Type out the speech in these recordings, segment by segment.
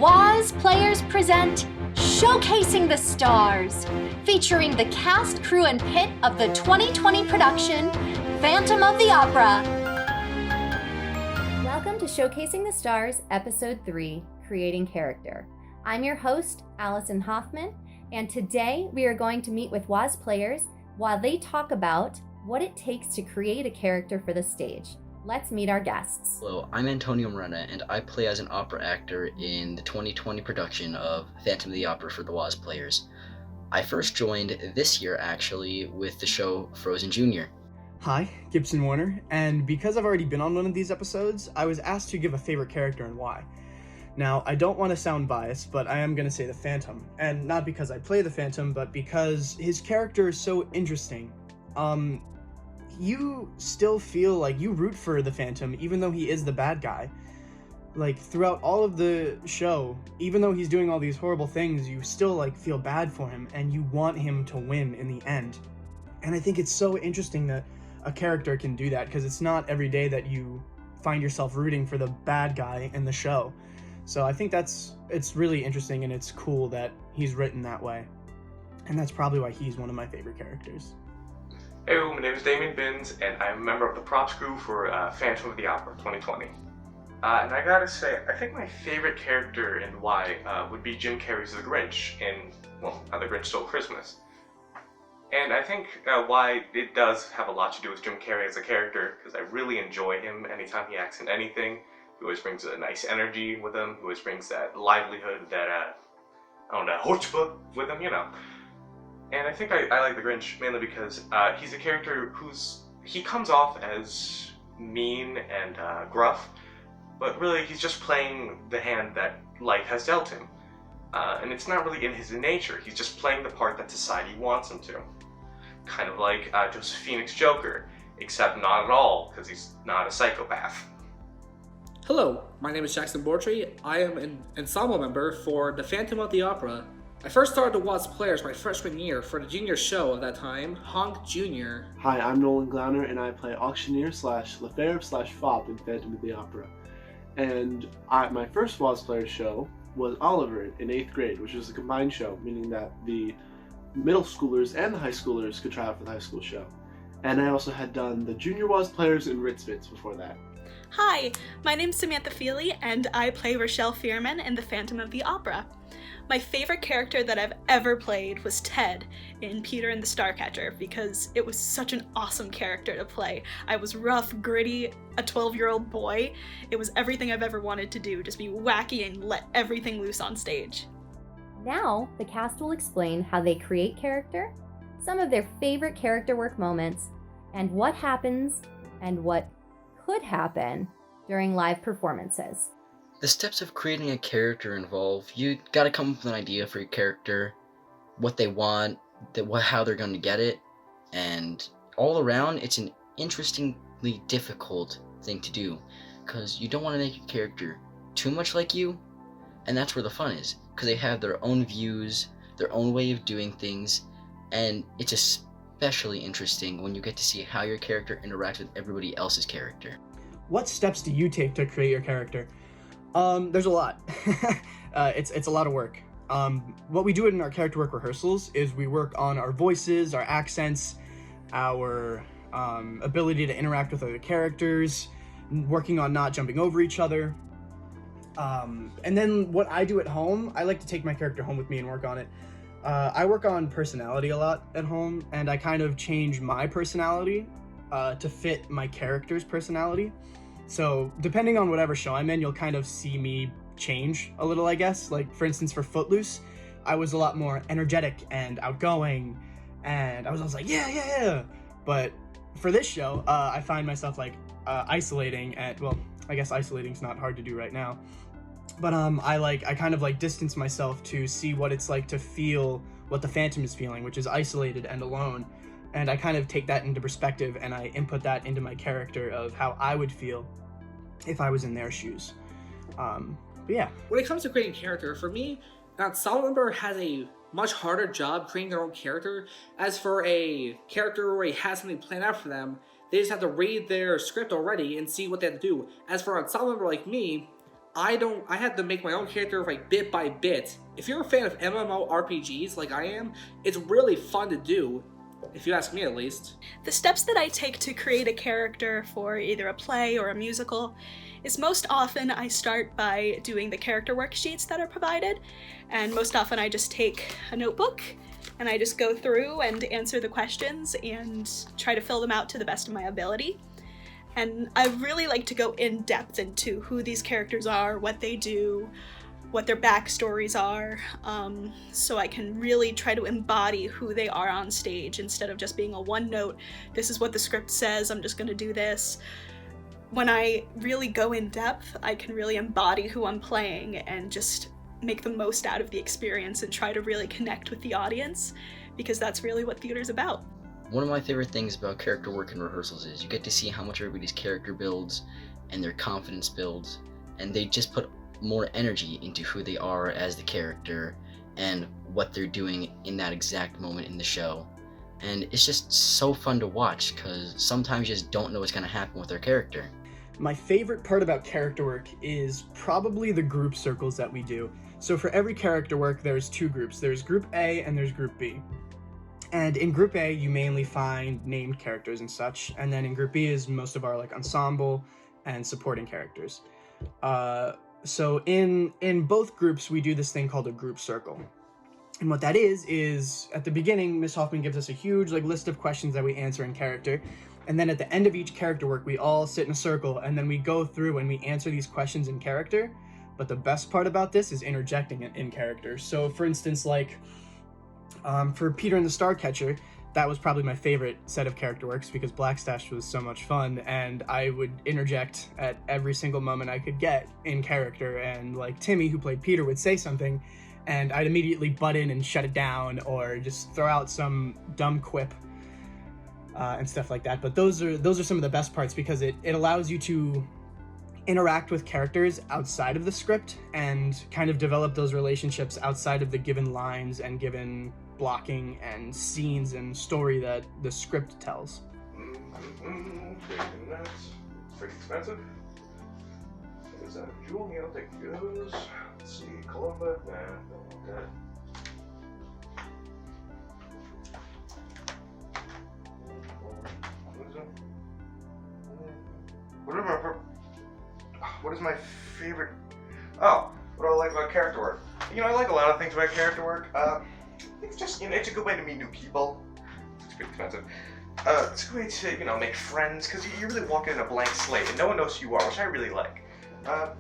Woz Players present Showcasing the Stars, featuring the cast, crew, and pit of the 2020 production, Phantom of the Opera. Welcome to Showcasing the Stars, Episode 3, Creating Character. I'm your host, Allison Hoffman, and today we are going to meet with Woz Players while they talk about what it takes to create a character for the stage. Let's meet our guests. Hello, I'm Antonio Morena, and I play as an opera actor in the 2020 production of Phantom of the Opera for the Woz Players. I first joined this year, actually, with the show Frozen Jr. Hi, Gibson Warner, and because I've already been on one of these episodes, I was asked to give a favorite character and why. Now, I don't want to sound biased, but I am going to say the Phantom, and not because I play the Phantom, but because his character is so interesting. You still feel like you root for the Phantom, even though he is the bad guy. Like, throughout all of the show, even though he's doing all these horrible things, you still, feel bad for him, and you want him to win in the end. And I think it's so interesting that a character can do that, because it's not every day that you find yourself rooting for the bad guy in the show. So I think it's really interesting, and it's cool that he's written that way. And that's probably why he's one of my favorite characters. Hey, my name is Damien Binns, and I'm a member of the props crew for Phantom of the Opera 2020. And I gotta say, I think my favorite character and why would be Jim Carrey's The Grinch in, How the Grinch Stole Christmas. And I think why it does have a lot to do with Jim Carrey as a character, because I really enjoy him anytime he acts in anything. He always brings a nice energy with him, he always brings that livelihood, that, chutzpah with him, And I think I like the Grinch mainly because he's a character he comes off as mean and gruff, but really he's just playing the hand that life has dealt him. And it's not really in his nature, he's just playing the part that society wants him to. Kind of like Joseph Phoenix's Joker, except not at all, because he's not a psychopath. Hello, my name is Jackson Bortry. I am an ensemble member for the Phantom of the Opera. I first started the Woz Players my freshman year for the junior show of that time, Honk Jr. Hi, I'm Nolan Glauner, and I play Auctioneer /Lefebvre /Fop in Phantom of the Opera. And my first Woz Players show was Oliver in 8th grade, which was a combined show, meaning that the middle schoolers and the high schoolers could try out for the high school show. And I also had done the junior Woz Players in Ritzvitz before that. Hi, my name's Samantha Feely, and I play Rochelle Fearman in The Phantom of the Opera. My favorite character that I've ever played was Ted in Peter and the Starcatcher because it was such an awesome character to play. I was rough, gritty, a 12-year-old boy. It was everything I've ever wanted to do, just be wacky and let everything loose on stage. Now, the cast will explain how they create character, some of their favorite character work moments, and what happens and what could happen during live performances. The steps of creating a character involve you gotta come up with an idea for your character, what they want, how they're going to get it, and all around it's an interestingly difficult thing to do, because you don't want to make your character too much like you, and that's where the fun is, because they have their own views, their own way of doing things, and it's especially interesting when you get to see how your character interacts with everybody else's character. What steps do you take to create your character? There's a lot. It's a lot of work. What we do in our character work rehearsals is we work on our voices, our accents, our ability to interact with other characters, working on not jumping over each other. And then what I do at home, I like to take my character home with me and work on it. I work on personality a lot at home, and I kind of change my personality to fit my character's personality. So depending on whatever show I'm in, you'll kind of see me change a little, I guess. Like, for instance, for Footloose, I was a lot more energetic and outgoing, and I was always like, yeah. But for this show, I find myself isolating, and I guess isolating's not hard to do right now. But I kind of distance myself to see what it's like to feel what the Phantom is feeling, which is isolated and alone. And I kind of take that into perspective, and I input that into my character of how I would feel if I was in their shoes. But yeah. When it comes to creating character, for me, an ensemble member has a much harder job creating their own character. As for a character who already has something planned out for them, they just have to read their script already and see what they have to do. As for an ensemble member like me, I had to make my own character like bit by bit. If you're a fan of MMORPGs like I am, it's really fun to do, if you ask me at least. The steps that I take to create a character for either a play or a musical is most often I start by doing the character worksheets that are provided, and most often I just take a notebook and I just go through and answer the questions and try to fill them out to the best of my ability. And I really like to go in depth into who these characters are, what they do, what their backstories are, so I can really try to embody who they are on stage instead of just being a one note, this is what the script says, I'm just gonna do this. When I really go in depth, I can really embody who I'm playing and just make the most out of the experience and try to really connect with the audience, because that's really what theater's about. One of my favorite things about character work and rehearsals is you get to see how much everybody's character builds and their confidence builds, and they just put more energy into who they are as the character and what they're doing in that exact moment in the show. And it's just so fun to watch because sometimes you just don't know what's going to happen with their character. My favorite part about character work is probably the group circles that we do. So for every character work, there's two groups. There's Group A and there's Group B. And in Group A, you mainly find named characters and such. And then in Group B is most of our like ensemble and supporting characters. So in both groups, we do this thing called a group circle. And what that is at the beginning, Miss Hoffman gives us a huge like list of questions that we answer in character. And then at the end of each character work, we all sit in a circle and then we go through and we answer these questions in character. But the best part about this is interjecting it in character. So for instance, like for Peter and the Starcatcher, that was probably my favorite set of character works because Blackstash was so much fun, and I would interject at every single moment I could get in character, and like Timmy, who played Peter, would say something and I'd immediately butt in and shut it down or just throw out some dumb quip and stuff like that. But those are some of the best parts because it allows you to interact with characters outside of the script and kind of develop those relationships outside of the given lines and given blocking and scenes and story that the script tells. That's pretty expensive. Is that a jewel? Yeah, I'll take those. Let's see, Columba. Nah, don't want that. What is my favorite? Oh, what do I like about character work? You know, I like a lot of things about character work. It's just, you know, it's a good way to meet new people. It's pretty expensive. It's a good way to, you know, make friends, because you really walk in a blank slate and no one knows who you are, which I really like. And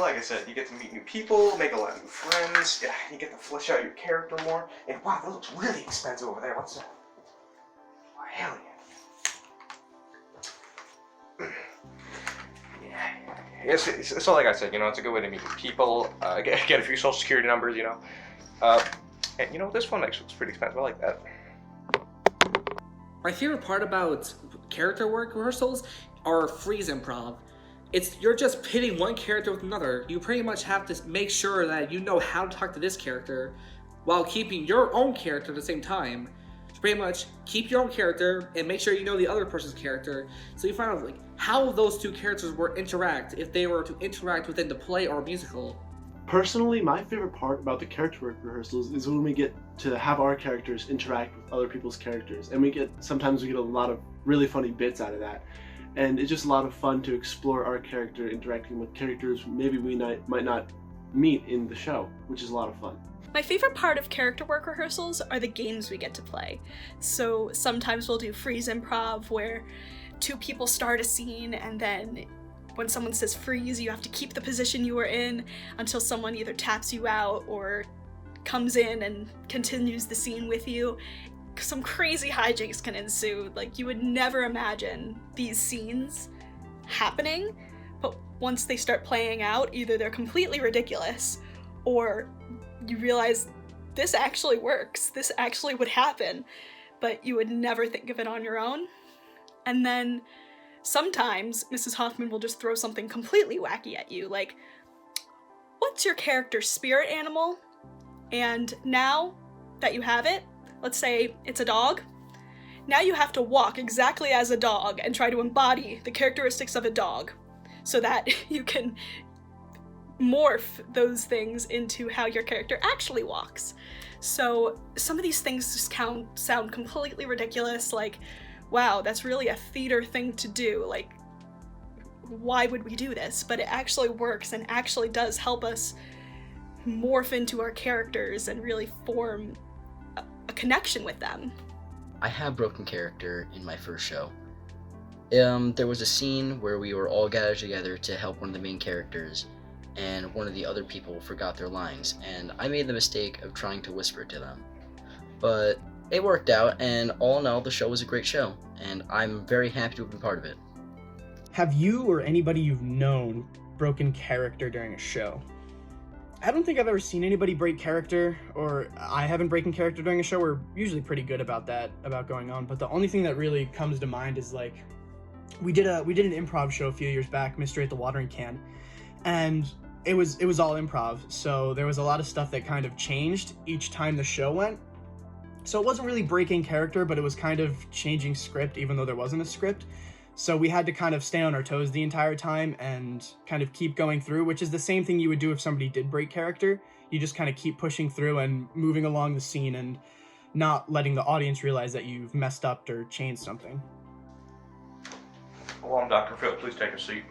like I said, you get to meet new people, make a lot of new friends, yeah, you get to flesh out your character more. And wow, that looks really expensive over there. What's that? Oh, hell yeah. So like I said, you know, it's a good way to meet people, get a few social security numbers, you know. And you know, this one actually looks pretty expensive. I like that. My favorite part about character work rehearsals are freeze improv. You're just pitting one character with another. You pretty much have to make sure that you know how to talk to this character while keeping your own character at the same time. So pretty much keep your own character and make sure you know the other person's character. So you find out like how those two characters would interact if they were to interact within the play or musical. Personally, my favorite part about the character work rehearsals is when we get to have our characters interact with other people's characters, and sometimes we get a lot of really funny bits out of that. And it's just a lot of fun to explore our character interacting with characters maybe we might not meet in the show, which is a lot of fun. My favorite part of character work rehearsals are the games we get to play. So sometimes we'll do freeze improv where two people start a scene and then when someone says freeze, you have to keep the position you were in until someone either taps you out or comes in and continues the scene with you. Some crazy hijinks can ensue. Like, you would never imagine these scenes happening, but once they start playing out, either they're completely ridiculous or you realize this actually works, this actually would happen, but you would never think of it on your own. And then sometimes Mrs. Hoffman will just throw something completely wacky at you, like, what's your character's spirit animal? And now that you have it, let's say it's a dog, now you have to walk exactly as a dog and try to embody the characteristics of a dog. so that you can morph those things into how your character actually walks. So some of these things just sound completely ridiculous, like, wow, that's really a theater thing to do, like, why would we do this? But it actually works and actually does help us morph into our characters and really form a connection with them. I have broken character in my first show. There was a scene where we were all gathered together to help one of the main characters, and one of the other people forgot their lines, and I made the mistake of trying to whisper it to them. But it worked out, and all in all, the show was a great show, and I'm very happy to have been part of it. Have you or anybody you've known broken character during a show? I don't think I've ever seen anybody break character, or I haven't broken character during a show. We're usually pretty good about that, about going on, but the only thing that really comes to mind is, like, we did an improv show a few years back, Mystery at the Watering Can, and it was all improv, so there was a lot of stuff that kind of changed each time the show went. So it wasn't really breaking character, but it was kind of changing script, even though there wasn't a script. So we had to kind of stay on our toes the entire time and kind of keep going through, which is the same thing you would do if somebody did break character. You just kind of keep pushing through and moving along the scene and not letting the audience realize that you've messed up or changed something. Well, I'm Dr. Phil. Please take a seat.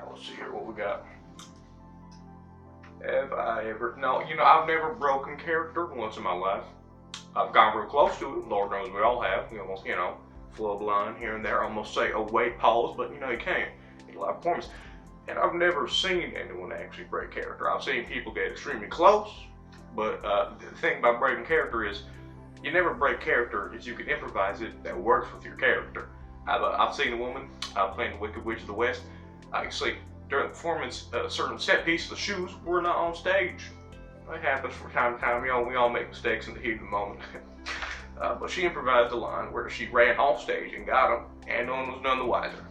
Let's see here what we got. Have I ever... No, I've never broken character once in my life. I've gone real close to it. Lord knows we all have. You almost, flub line here and there. Almost say, oh, wait, pause, but, you can't. In live performance. And I've never seen anyone actually break character. I've seen people get extremely close, but the thing about breaking character is you never break character if you can improvise it that works with your character. I've seen a woman playing the Wicked Witch of the West. Actually, during the performance, certain set pieces of shoes were not on stage. It happens from time to time. We all make mistakes in the heat of the moment. But she improvised a line where she ran off stage and got them, and no one was none the wiser.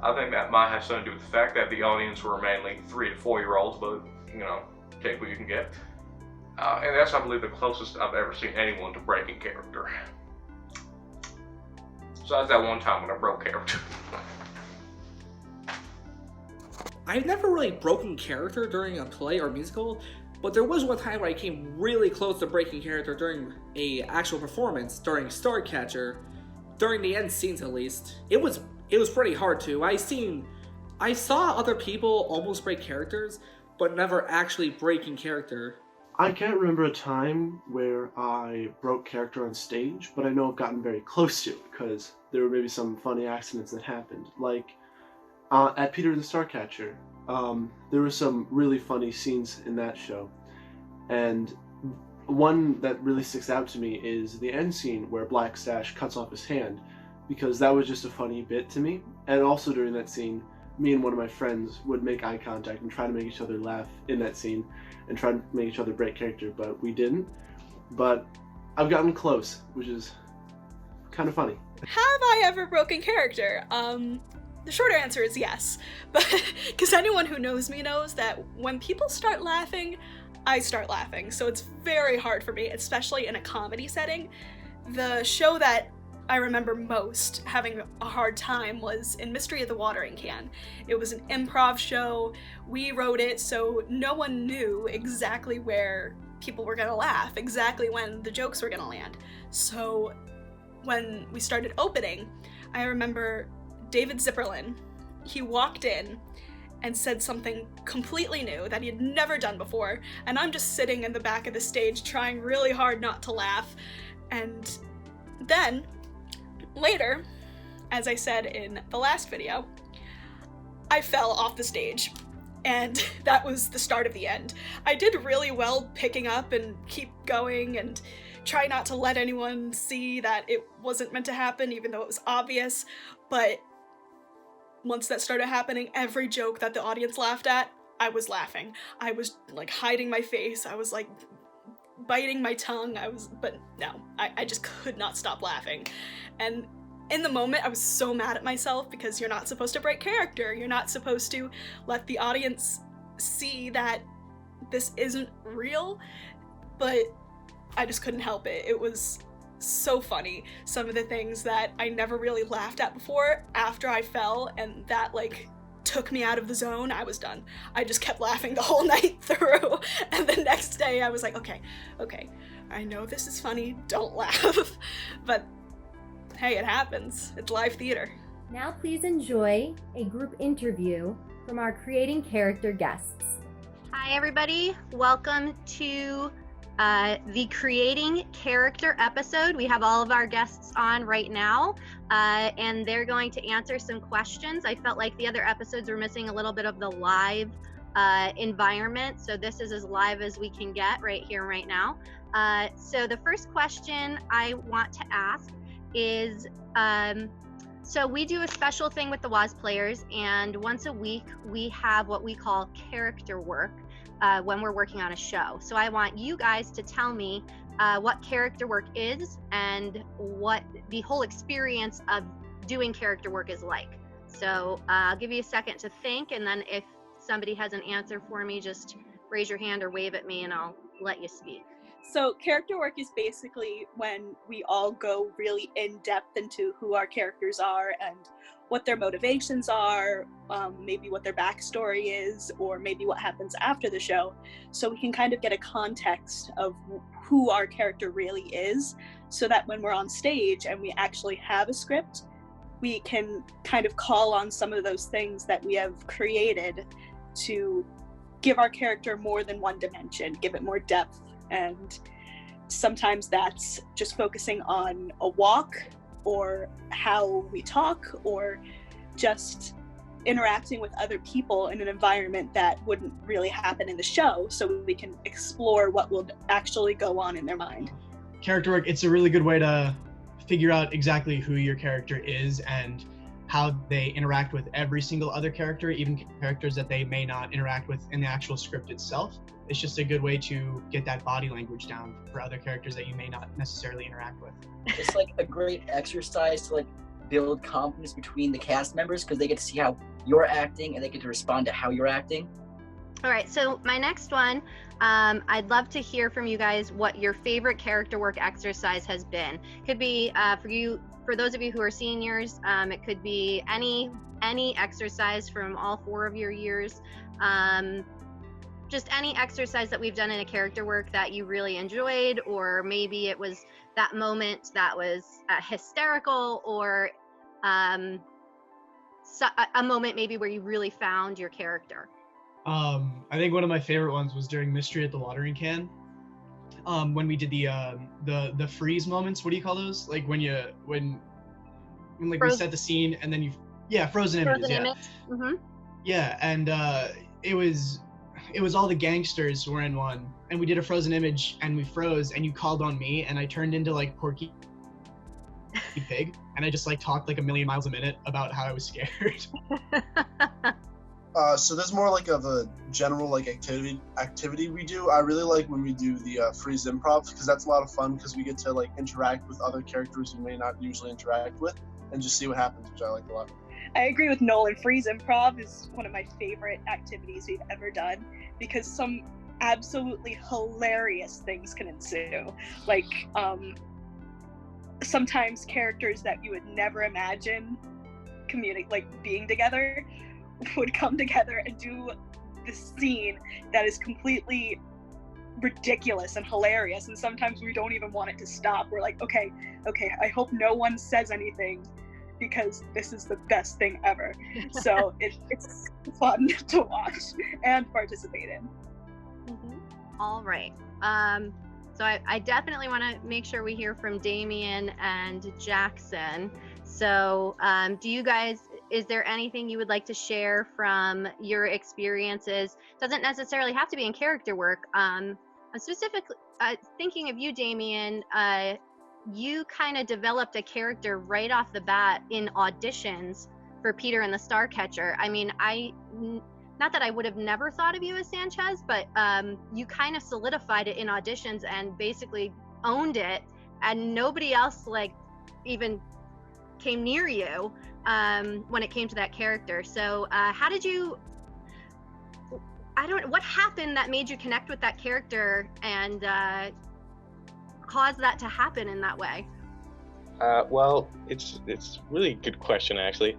I think that might have something to do with the fact that the audience were mainly 3 to 4 year olds, but take what you can get. And that's, I believe, the closest I've ever seen anyone to breaking character. Besides that one time when I broke character. I've never really broken character during a play or musical, but there was one time where I came really close to breaking character during a actual performance, during Starcatcher, during the end scenes at least. It was pretty hard too. I saw other people almost break characters, but never actually breaking character. I can't remember a time where I broke character on stage, but I know I've gotten very close to it, because there were maybe some funny accidents that happened. Like, at Peter and the Starcatcher, there were some really funny scenes in that show, and one that really sticks out to me is the end scene where Black Stash cuts off his hand, because that was just a funny bit to me. And also during that scene, me and one of my friends would make eye contact and try to make each other laugh in that scene and try to make each other break character, but we didn't. But I've gotten close, which is kind of funny. Have I ever broken character? The shorter answer is yes, but because anyone who knows me knows that when people start laughing, I start laughing, so it's very hard for me, especially in a comedy setting. The show that I remember most having a hard time was in Mystery of the Watering Can. It was an improv show. We wrote it so no one knew exactly where people were gonna laugh, exactly when the jokes were gonna land. So when we started opening, I remember David Zipperlin. He walked in and said something completely new that he had never done before, and I'm just sitting in the back of the stage trying really hard not to laugh. And then later, as I said in the last video, I fell off the stage, and that was the start of the end. I did really well picking up and keep going and try not to let anyone see that it wasn't meant to happen, even though it was obvious, but once that started happening, every joke that the audience laughed at, I was laughing. I was like hiding my face, I was like biting my tongue, but no, I just could not stop laughing. And in the moment, I was so mad at myself because you're not supposed to break character. You're not supposed to let the audience see that this isn't real, but I just couldn't help it. It was so funny. Some of the things that I never really laughed at before, after I fell, and that like took me out of the zone, I was done. I just kept laughing the whole night through. And the next day I was like, okay, I know this is funny, don't laugh. But hey, it happens. It's live theater. Now please enjoy a group interview from our Creating Character guests. Hi, everybody. Welcome to the Creating Character episode. We have all of our guests on right now, and they're going to answer some questions. I felt like the other episodes were missing a little bit of the live environment, so this is as live as we can get right here, right now. So the first question I want to ask is, so we do a special thing with the WOZ players, and once a week we have what we call character work when we're working on a show. So I want you guys to tell me what character work is and what the whole experience of doing character work is like. So I'll give you a second to think, and then if somebody has an answer for me, just raise your hand or wave at me and I'll let you speak. So character work is basically when we all go really in depth into who our characters are and what their motivations are, maybe what their backstory is, or maybe what happens after the show, so we can kind of get a context of who our character really is, so that when we're on stage and we actually have a script, we can kind of call on some of those things that we have created to give our character more than one dimension, give it more depth. And sometimes that's just focusing on a walk or how we talk or just interacting with other people in an environment that wouldn't really happen in the show, so we can explore what will actually go on in their mind. Character work, it's a really good way to figure out exactly who your character is and how they interact with every single other character, even characters that they may not interact with in the actual script itself. It's just a good way to get that body language down for other characters that you may not necessarily interact with. It's like a great exercise to like build confidence between the cast members, because they get to see how you're acting and they get to respond to how you're acting. All right, so my next one, I'd love to hear from you guys what your favorite character work exercise has been. Could be for those of you who are seniors, it could be any exercise from all 4 of your years. Just any exercise that we've done in a character work that you really enjoyed, or maybe it was that moment that was hysterical, or a moment maybe where you really found your character. I think one of my favorite ones was during Mystery at the Watering Can. When we did the freeze moments. What do you call those? Like when like we set the scene and then frozen images. Mm-hmm. Yeah, and it was all the gangsters were in one, and we did a frozen image and we froze, and you called on me and I turned into like Porky Pig, and I just like talked like a million miles a minute about how I was scared. So there's more like of a general like activity we do. I really like when we do the freeze improv, because that's a lot of fun, because we get to like interact with other characters we may not usually interact with and just see what happens, which I like a lot. I agree with Nolan. Freeze improv is one of my favorite activities we've ever done, because some absolutely hilarious things can ensue. Like sometimes characters that you would never imagine being together would come together and do this scene that is completely ridiculous and hilarious, and sometimes we don't even want it to stop. We're like, okay, I hope no one says anything, because this is the best thing ever. So it's fun to watch and participate in. Mm-hmm. All right. So I definitely want to make sure we hear from Damien and Jackson. So do you guys, is there anything you would like to share from your experiences? Doesn't necessarily have to be in character work. I'm specifically thinking of you, Damien. You kind of developed a character right off the bat in auditions for Peter and the Starcatcher. I mean, not that I would have never thought of you as Sanchez, but you kind of solidified it in auditions and basically owned it, and nobody else like even came near you when it came to that character. So how did you, what happened that made you connect with that character and cause that to happen in that way? Well, it's really a good question, actually.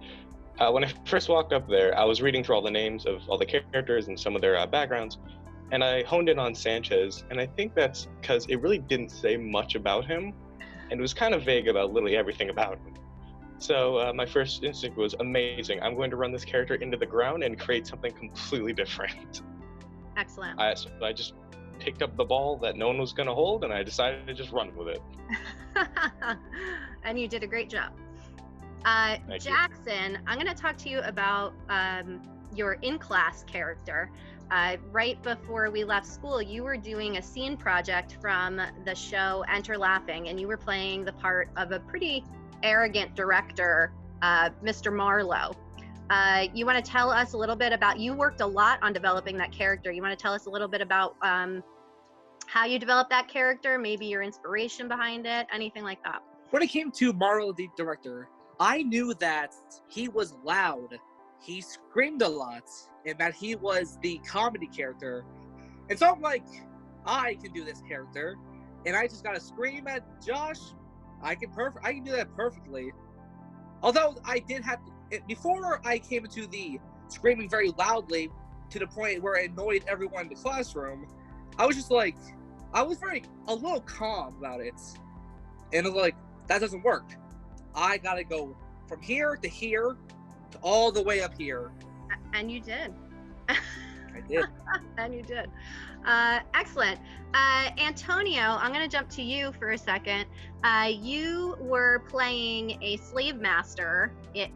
When I first walked up there, I was reading through all the names of all the characters and some of their backgrounds, and I honed in on Sanchez, and I think that's because it really didn't say much about him, and it was kind of vague about literally everything about him. So my first instinct was, amazing, I'm going to run this character into the ground and create something completely different. Excellent. So I just picked up the ball that no one was going to hold, and I decided to just run with it. And you did a great job. Jackson, I'm going to talk to you about your in-class character. Right before we left school, you were doing a scene project from the show Enter Laughing, and you were playing the part of a pretty arrogant director, Mr. Marlowe. You want to tell us a little bit about, you worked a lot on developing that character. You want to tell us a little bit about how you developed that character, maybe your inspiration behind it, anything like that? When it came to Marlowe, the director, I knew that he was loud, he screamed a lot, and that he was the comedy character. And so I'm like, I can do this character, and I just gotta scream at Josh. I can do that perfectly. Although I did have to, before I came into the screaming very loudly to the point where it annoyed everyone in the classroom, I was just like, I was a little calm about it. And I was like, that doesn't work. I gotta go from here to all the way up here. And you did. I did. And you did. Excellent. Antonio, I'm going to jump to you for a second. You were playing a slave master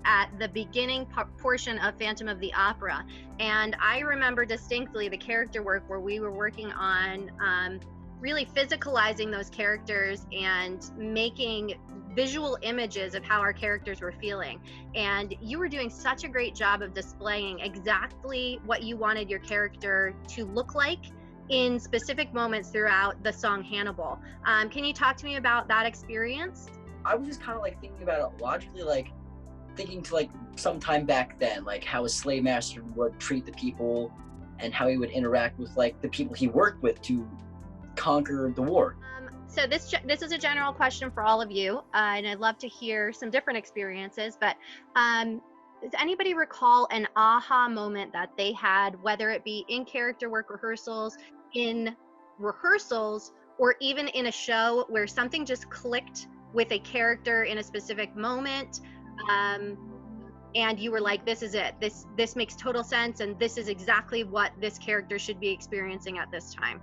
at the beginning portion of Phantom of the Opera. And I remember distinctly the character work where we were working on really physicalizing those characters and making visual images of how our characters were feeling. And you were doing such a great job of displaying exactly what you wanted your character to look like in specific moments throughout the song Hannibal. Can you talk to me about that experience? I was just kind of like thinking about it logically, like thinking to like sometime back then, like how a slave master would treat the people and how he would interact with like the people he worked with to conquer the war. So this is a general question for all of you, and I'd love to hear some different experiences, but does anybody recall an aha moment that they had, whether it be in character work rehearsals, or even in a show where something just clicked with a character in a specific moment, and you were like, this is it, this makes total sense, and this is exactly what this character should be experiencing at this time?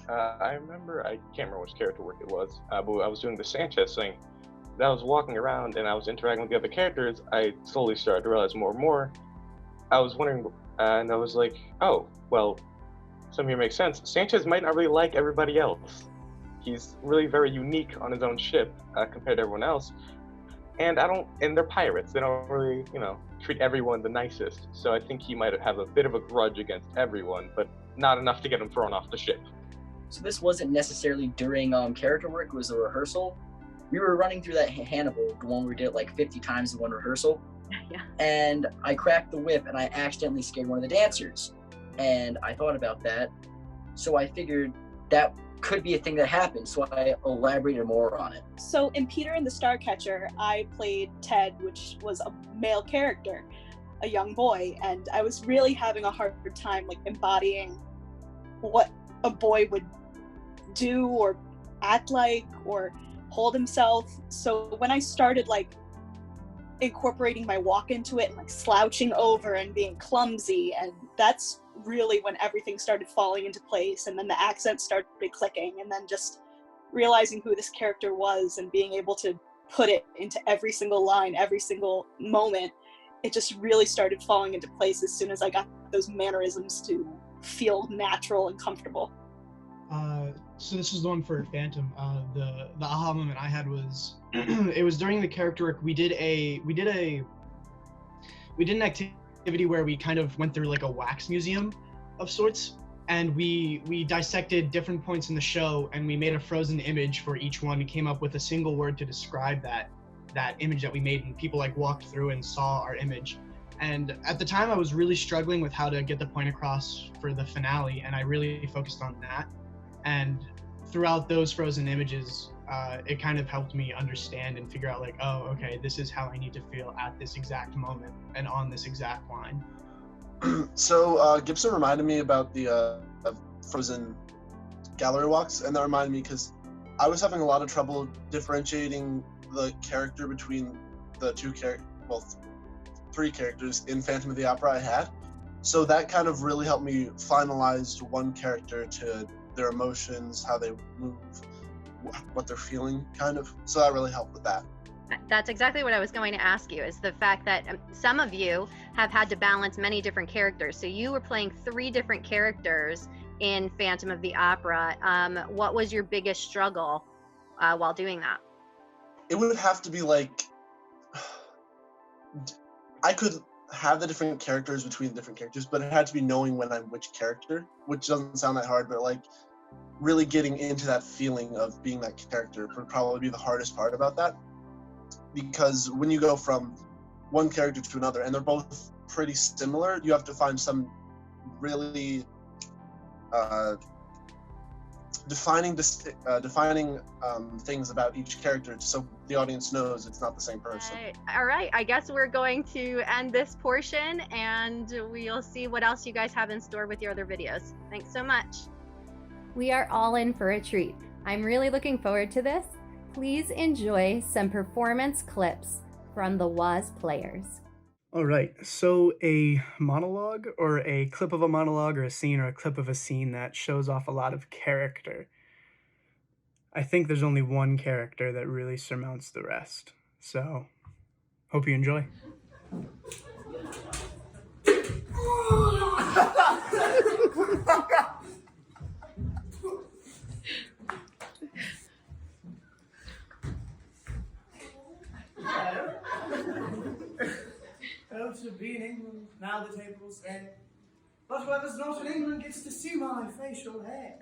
I remember, I can't remember which character work it was, but I was doing the Sanchez thing. As I was walking around and I was interacting with the other characters, I slowly started to realize more and more. I was wondering, and I was like, oh, well, some of you make sense. Sanchez might not really like everybody else. He's really very unique on his own ship compared to everyone else. And they're pirates. They don't really, treat everyone the nicest. So I think he might have a bit of a grudge against everyone, but not enough to get him thrown off the ship. So this wasn't necessarily during character work, it was a rehearsal. We were running through that Hannibal, the one we did like 50 times in one rehearsal. Yeah. And I cracked the whip and I accidentally scared one of the dancers. And I thought about that. So I figured that could be a thing that happened. So I elaborated more on it. So in Peter and the Starcatcher, I played Ted, which was a male character, a young boy. And I was really having a hard time like embodying what a boy would do or act like or hold himself. So when I started like incorporating my walk into it and like slouching over and being clumsy, and that's really when everything started falling into place, and then the accent started clicking, and then just realizing who this character was and being able to put it into every single line, every single moment, it just really started falling into place as soon as I got those mannerisms to feel natural and comfortable. So this is the one for Phantom. The aha moment I had was it was during the character work. We did an activity where we kind of went through like a wax museum of sorts, and we dissected different points in the show, and we made a frozen image for each one. We came up with a single word to describe that image that we made, and people like walked through and saw our image. And at the time I was really struggling with how to get the point across for the finale, and I really focused on that. And throughout those frozen images, it kind of helped me understand and figure out like, oh, okay, this is how I need to feel at this exact moment and on this exact line. So Gibson reminded me about the Frozen gallery walks, and that reminded me because I was having a lot of trouble differentiating the character between the three characters in Phantom of the Opera I had. So that kind of really helped me finalize one character to their emotions, how they move, what they're feeling, kind of. So that really helped with that. That's exactly what I was going to ask you, is the fact that some of you have had to balance many different characters. So you were playing 3 different characters in Phantom of the Opera. What was your biggest struggle while doing that? It would have to be like, I could have the different characters between the different characters, but it had to be knowing when I'm which character, which doesn't sound that hard, but like really getting into that feeling of being that character would probably be the hardest part about that. Because when you go from one character to another, and they're both pretty similar, you have to find some really defining things about each character so the audience knows it's not the same person. All right. I guess we're going to end this portion, and we'll see what else you guys have in store with your other videos. Thanks so much. We are all in for a treat. I'm really looking forward to this. Please enjoy some performance clips from the Woz players. All right, so a monologue or a clip of a monologue or a scene or a clip of a scene that shows off a lot of character. I think there's only one character that really surmounts the rest. So, hope you enjoy. To be in England, now the table's set. But whoever's not in England gets to see my facial hair.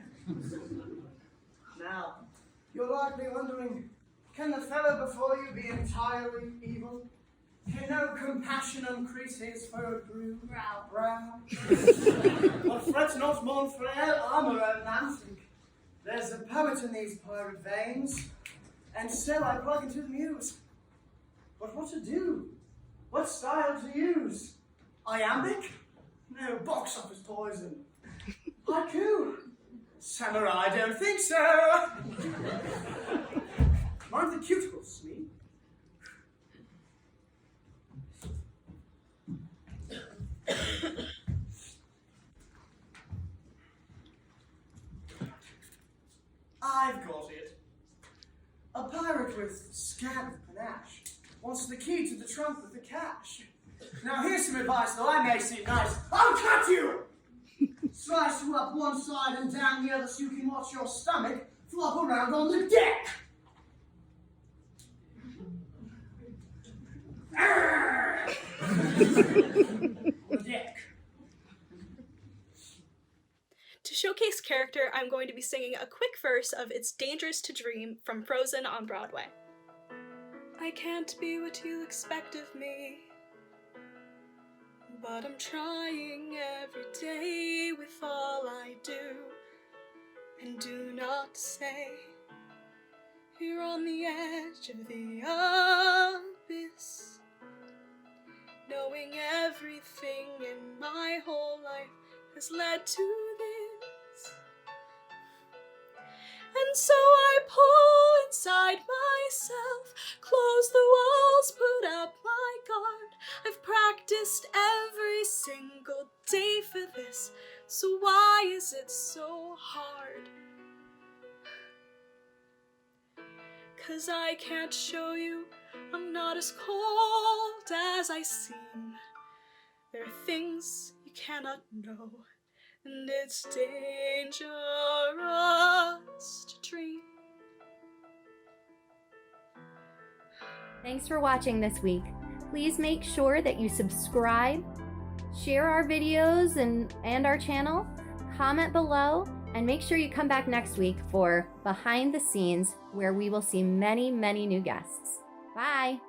Now, you're likely wondering, can the fellow before you be entirely evil? Can no compassion uncrease his furrowed brow? But fret not, mon frere, I'm a romantic. There's a poet in these pirate veins, and still I plug into the muse. But what to do? What style to use? Iambic? No, box office poison. Haiku? Samurai, I don't think so. Mind the cuticles, Smee? I've got it. A pirate with scant panache wants the key to the trunk with the cash. Now here's some advice, though I may seem nice. I'll cut you! Slice you up one side and down the other so you can watch your stomach flop around on the deck. The deck. To showcase character, I'm going to be singing a quick verse of It's Dangerous to Dream from Frozen on Broadway. I can't be what you expect of me, but I'm trying every day with all I do and do not say. You're on the edge of the abyss, knowing everything in my whole life has led to this. And so I pull inside myself, close the walls, put up my guard. I've practiced every single day for this, so why is it so hard? 'Cause I can't show you I'm not as cold as I seem. There are things you cannot know, and it's dangerous to dream. Thanks for watching this week. Please make sure that you subscribe, share our videos and our channel, comment below, and make sure you come back next week for Behind the Scenes, where we will see many, many new guests. Bye!